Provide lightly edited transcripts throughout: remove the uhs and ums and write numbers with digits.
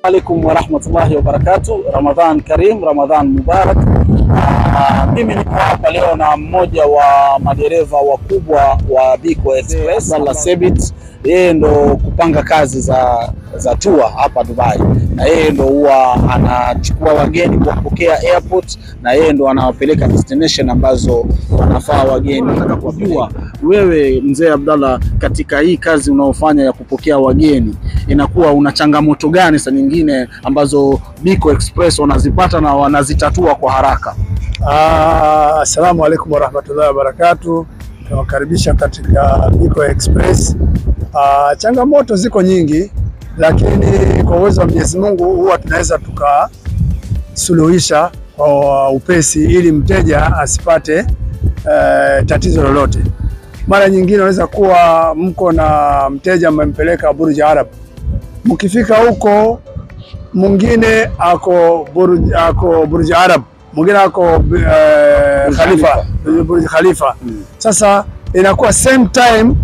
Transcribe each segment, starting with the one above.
Alaikum wa rahmatullahi wa barakatuh. Ramadhan Karim, Ramadhan Mubarak. Mimi niko hapa leo na mmoja wa madereva wakubwa wa Biko Express, Abdallah Sebit. Yeye ndo kupanga kazi za tour hapa Dubai, na yeye ndo huwa anachukua wageni kuwapokea airport, na yeye ndo anawapeleka destination ambazo wanafaa wageni. Nataka kujua wewe mzee Abdallah, katika hii kazi unaofanya ya kupokea wageni, inakuwa una changamoto gani saa nyingine ambazo Biko Express wanazipata na wanazitatua kwa haraka? Assalamu alaikum wa rahmatullahi wa barakatuh. Tunawakaribisha katika Biko Express. Changamoto ziko nyingi, lakini kwa uwezo wa Mwenyezi Mungu huwa tunaweza tukasuluhisha kwa upesi ili mteja asipate tatizo lolote. Mara nyingine unaweza kuwa mko na mteja mmempeleka Burj Arab. Mkifika huko mwingine ako Burj Arab, mwingine ako Burj Khalifa. Sasa inakuwa same time,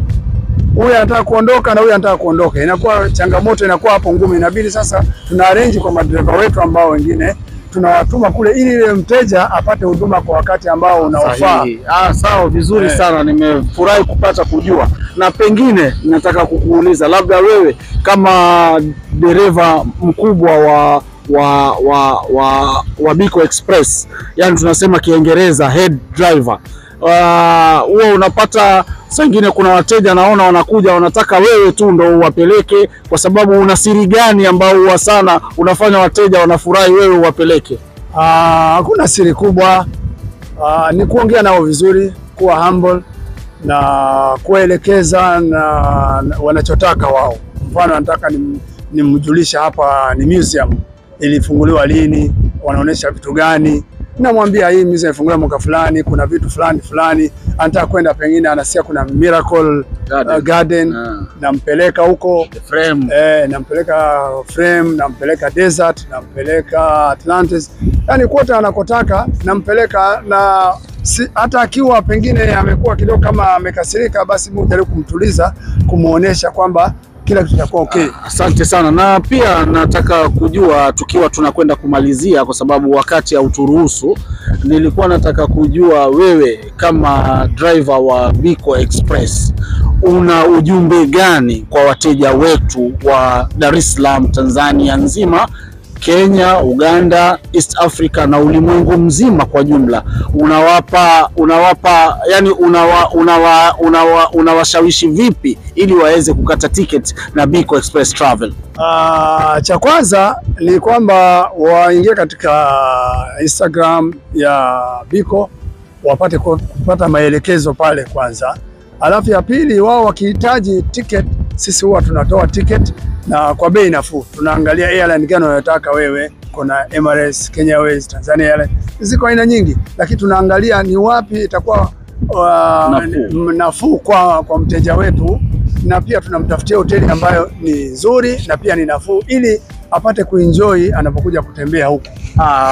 huyu anataka kuondoka na huyu anataka kuondoka. Inakuwa changamoto, inakuwa hapo ngumu. Inabidi sasa tuna arrange kwa madereva wetu ambao wengine tunawatuma kule ili ile mteja apate huduma kwa wakati ambao unaofaa. Sawa, vizuri sana. Nimefurahi kupata kujua, na pengine nataka kukuuliza, labda wewe kama dereva mkubwa wa Biko Express, yani tunasema Kiingereza head driver, huwa unapata saa nyingine kuna wateja naona wanakuja wanataka wewe tu ndo uwapeleke, kwa sababu una siri gani ambao huwa sana unafanya wateja wanafurahi wewe uwapeleke? Hakuna siri kubwa, ni kuongea nao vizuri, kuwa humble na kuelekeza na wanachotaka wao. Mfano nataka nimjulisha hapa ni museum ilifunguliwa lini, wanaonesha vitu gani, namwambia hii museum ilifunguliwa mwaka fulani, kuna vitu fulani, anataka kwenda pengine anasikia kuna Miracle Garden, nampeleka huko frame, nampeleka frame, nampeleka desert, nampeleka Atlantis, yani kote anakotaka nampeleka. Na hata akiwa pengine amekuwa kidogo kama amekasirika, basi mjaribu kumtuliza, kumuonesha kwamba kila kitu kitakuwa okay. Asante sana. Na pia nataka kujua, tukiwa tunakwenda kumalizia kwa sababu wakati hauturuhusu, nilikuwa nataka kujua wewe kama driver wa Biko Express una ujumbe gani kwa wateja wetu wa Dar es Salaam, Tanzania nzima, Kenya, Uganda, East Africa na ulimwengu mzima kwa jumla? Unawapa yani unawashawishi vipi ili waweze kukata ticket na Biko Express Travel? Cha kwanza ni kwamba waingie katika Instagram ya Biko wapate kupata maelekezo pale kwanza. Alafu ya pili, wao wakihitaji ticket, sisi huwa tunatoa ticket na kwa bei nafuu. Tunaangalia airline gani unayotaka wewe. Kuna Emirates, Kenya Airways, Tanzania Airlines, ziko aina nyingi, lakini tunaangalia ni wapi itakuwa nafuu kwa mteja wetu, na pia tunamtafutia hoteli ambayo ni nzuri na pia ni nafuu ili apate kuenjoy anapokuja kutembea huko.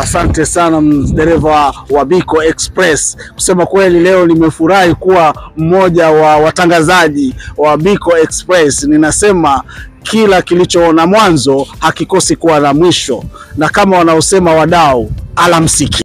Asante sana dereva wa Biko Express. Kusema kweli leo nimefurahi kuwa mmoja wa watangazaji wa Biko Express. Ninasema kila kilichoona mwanzo hakikosi kuwa na mwisho, na kama wanaosema wadau, alamsiki.